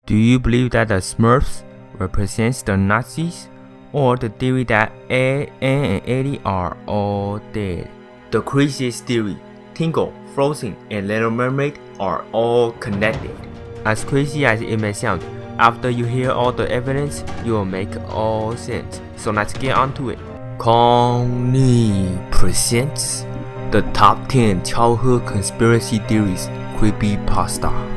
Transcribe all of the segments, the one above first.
Do you believe that the Smurfs represents the Nazis, or the theory that Anna and Elsa are all dead? The craziest theory, Tangled, Frozen, and Little Mermaid are all connected. As crazy as it may sound, after you hear all the evidence, you will make all sense. So let's get on to it. Connie presents the top 10 childhood conspiracy theories, Creepypasta.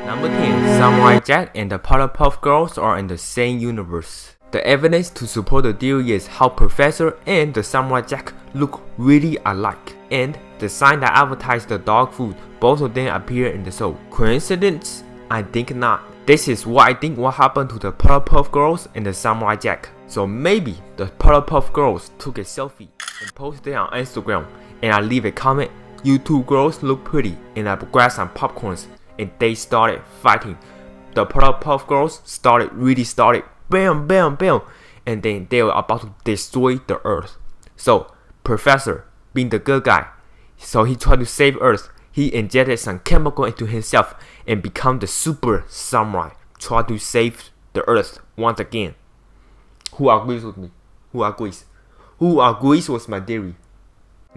Number 10. Samurai Jack and the Powerpuff Girls are in the same universe. The evidence to support the theory is how Professor and the Samurai Jack look really alike, and the sign that advertised the dog food, both of them appear in the show. Coincidence? I think not. This is what I think what happened to the Powerpuff Girls and the Samurai Jack. So maybe the Powerpuff Girls took a selfie and posted it on Instagram, and I leave a comment, "You two girls look pretty," and I grab some popcorns, and they started fighting. The Powerpuff Girls started bam bam bam, and then they were about to destroy the earth. So Professor, being the good guy, so he tried to save earth. He injected some chemical into himself and become the super samurai, try to save the earth once again. Who agrees with me? Who agrees? Who agrees with my theory?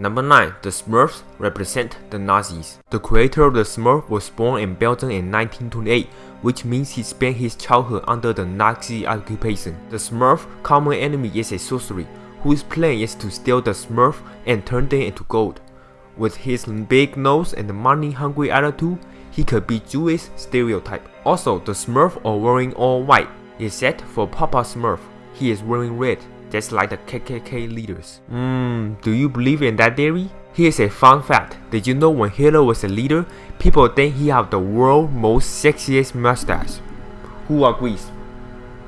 Number 9. The Smurfs represent the Nazis. The creator of the Smurf was born in Belgium in 1928, which means he spent his childhood under the Nazi occupation. The Smurf common enemy is a sorcerer, whose plan is to steal the Smurf and turn them into gold. With his big nose and the money-hungry attitude, he could be Jewish stereotype. Also, the Smurf are wearing all white, except for Papa Smurf. He is wearing red, just like the KKK leaders. Do you believe in that theory? Here's a fun fact. Did you know when Hitler was a leader, people think he had the world's most sexiest mustache? Who agrees?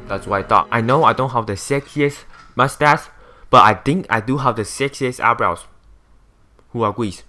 That's what I thought. I know I don't have the sexiest mustache, but I think I do have the sexiest eyebrows. Who agrees?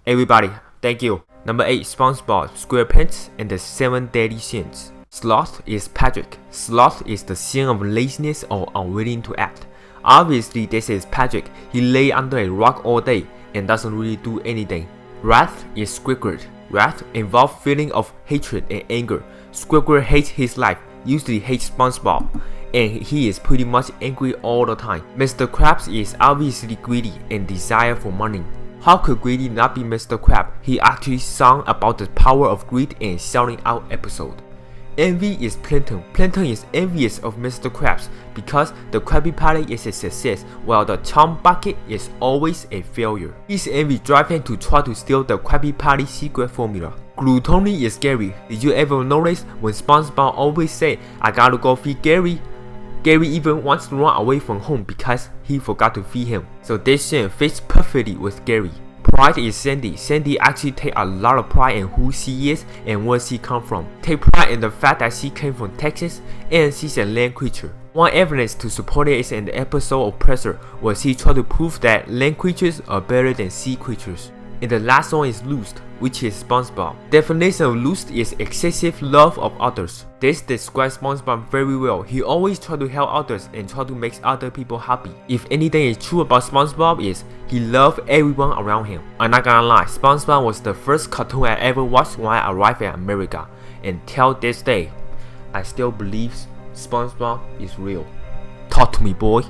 Everybody, thank you. Number 8. SpongeBob SquarePants and the 7 Deadly Sins. Sloth is Patrick. Sloth is the sin of laziness or unwilling to act. Obviously, this is Patrick. He lay under a rock all day and doesn't really do anything. Wrath is Squidward. Wrath involves feeling of hatred and anger. Squidward hates his life, usually hates SpongeBob, and he is pretty much angry all the time. Mr. Krabs is obviously greedy and desire for money. How could Greedy not be Mr. Krabs? He actually sang about the power of greed in selling out episode. Envy is Plankton. Plankton is envious of Mr. Krabs because the Krabby Patty is a success while the Chum Bucket is always a failure. His envy drives him to try to steal the Krabby Patty secret formula. Gluttony is Gary. Did you ever notice when SpongeBob always say, "I gotta go feed Gary"? Gary even wants to run away from home because he forgot to feed him. So this scene fits perfectly with Gary. Pride is Sandy. Sandy actually takes a lot of pride in who she is and where she comes from. Take pride in the fact that she came from Texas and she's a land creature. One evidence to support it is in the episode of Pressure, where she tried to prove that land creatures are better than sea creatures. And the last one is lust, which is SpongeBob. Definition of lust is excessive love of others. This describes SpongeBob very well. He always tries to help others and try to make other people happy. If anything is true about SpongeBob is he loved everyone around him. I'm not gonna lie, SpongeBob was the first cartoon I ever watched when I arrived in America. And till this day, I still believe SpongeBob is real. Talk to me, boy.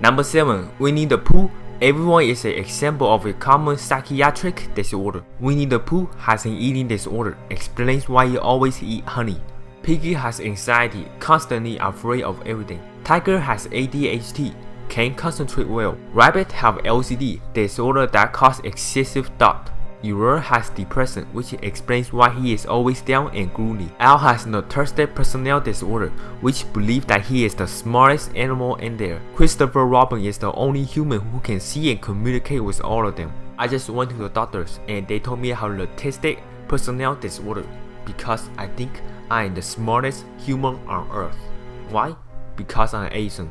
Number 7. Winnie the Pooh. Everyone is an example of a common psychiatric disorder. Winnie the Pooh has an eating disorder, explains why he always eats honey. Piggy has anxiety, constantly afraid of everything. Tiger has ADHD, can't concentrate well. Rabbit have LCD, disorder that causes excessive thought. Eeyore has depression, which explains why he is always down and gloomy. Owl has narcissistic personality disorder, which believes that he is the smartest animal in there. Christopher Robin is the only human who can see and communicate with all of them. I just went to the doctors and they told me I have narcissistic personality disorder because I think I am the smartest human on earth. Why? Because I'm Asian.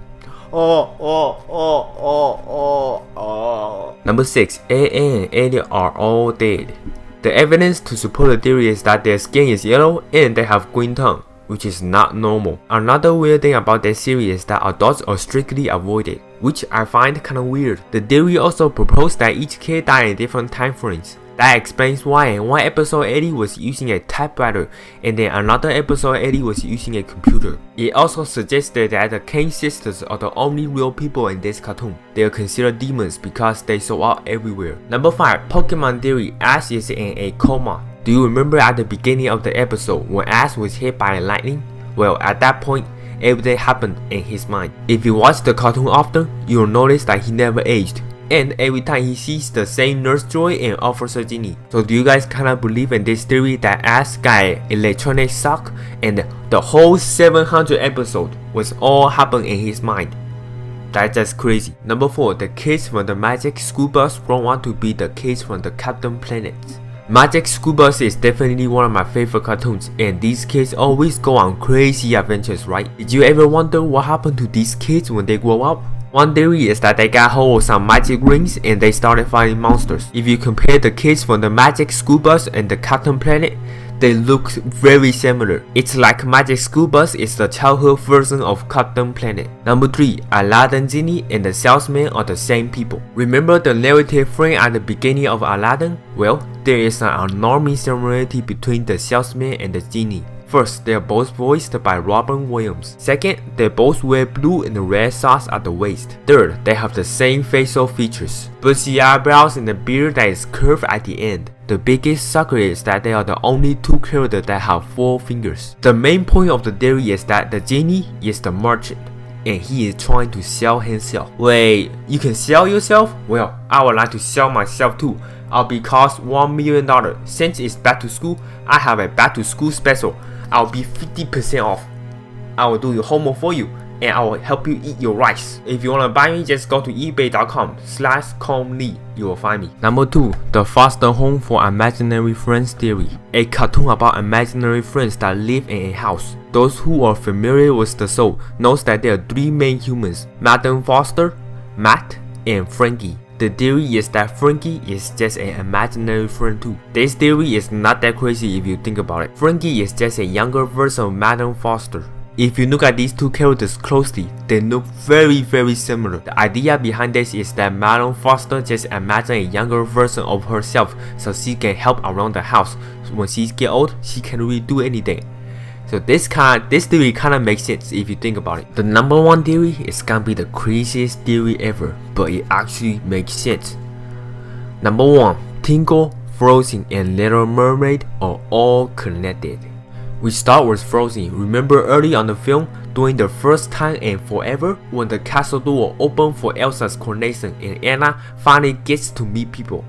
Number 6. Anna and Elsa are all dead. The evidence to support the theory is that their skin is yellow and they have green tongue, which is not normal. Another weird thing about this series is that adults are strictly avoided, which I find kinda weird. The theory also proposed that each kid died in different time frames. That explains why in one episode Eddie was using a typewriter and then another episode Eddie was using a computer. It also suggested that the Kane sisters are the only real people in this cartoon. They are considered demons because they show up everywhere. Number 5. Pokemon Theory. Ash is in a coma. Do you remember at the beginning of the episode when Ash was hit by lightning? Well, at that point, everything happened in his mind. If you watch the cartoon often, you'll notice that he never aged. And every time he sees the same Nurse Joy and Officer Ginny. So do you guys kinda believe in this theory that Ash got an electronic shock and the whole 700 episode was all happening in his mind? That's just crazy. Number 4. The kids from the Magic School Bus grow on to be the kids from the Captain Planet. Magic School Bus is definitely one of my favorite cartoons, and these kids always go on crazy adventures, right? Did you ever wonder what happened to these kids when they grow up? One theory is that they got hold of some magic rings and they started fighting monsters. If you compare the kids from the Magic School Bus and the Captain Planet, they look very similar. It's like Magic School Bus is the childhood version of Captain Planet. Number 3. Aladdin Genie and the salesman are the same people. Remember the narrative frame at the beginning of Aladdin? Well, there is an enormous similarity between the salesman and the genie. First, they are both voiced by Robin Williams. Second, they both wear blue and red socks at the waist. Third, they have the same facial features, bushy eyebrows and a beard that is curved at the end. The biggest sucker is that they are the only two characters that have 4 fingers. The main point of the theory is that the genie is the merchant, and he is trying to sell himself. Wait, you can sell yourself? Well, I would like to sell myself too. I'll be cost $1 million. Since it's back to school, I have a back to school special. I'll be 50% off. I will do your homework for you, and I will help you eat your rice. If you want to buy me, just go to ebay.com/comlee. You will find me. Number 2. The foster home for imaginary friends theory. A cartoon about imaginary friends that live in a house. Those who are familiar with the show knows that there are 3 main humans: Madam Foster, Matt, and Frankie. The theory is that Frankie is just an imaginary friend too. This theory is not that crazy if you think about it. Frankie is just a younger version of Madam Foster. If you look at these two characters closely, they look very similar. The idea behind this is that Madam Foster just imagine a younger version of herself so she can help around the house. When she gets old, she can't really do anything. So this theory kinda makes sense if you think about it. The number 1 theory is gonna be the craziest theory ever, but it actually makes sense. Number 1. Tingle, Frozen, and Little Mermaid are all connected. We start with Frozen. Remember early on the film, during the first time in forever, when the castle door opened for Elsa's coronation and Anna finally gets to meet people.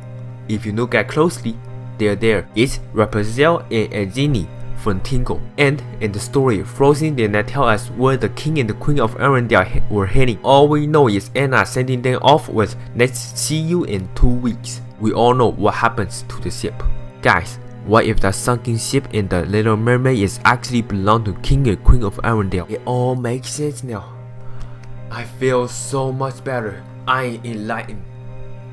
If you look at closely, they're there. It's Rapunzel and Genie from Tingle. And in the story, Frozen did not tell us where the king and the queen of Arendelle were heading. All we know is Anna sending them off with "Let's see you in 2 weeks." We all know what happens to the ship. Guys, what if that sunken ship in the Little Mermaid is actually belong to king and queen of Arendelle? It all makes sense now. I feel so much better. I am enlightened.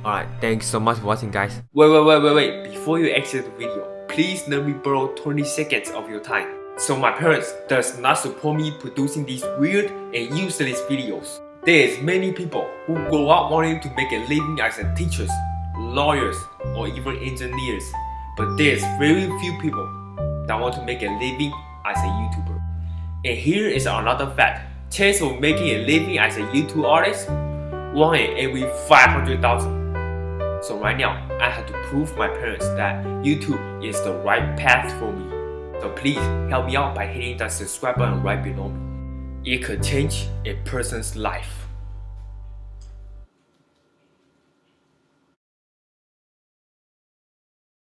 Alright, thanks so much for watching, guys. Wait. Before you exit the video, please let me borrow 20 seconds of your time. So my parents does not support me producing these weird and useless videos. There is many people who grow up wanting to make a living as a teachers, lawyers, or even engineers. But there's very few people that want to make a living as a YouTuber. And here is another fact. Chance of making a living as a YouTube artist, 1 in every 500,000. So right now, I have to prove my parents that YouTube is the right path for me. So please help me out by hitting that subscribe button right below me. It could change a person's life.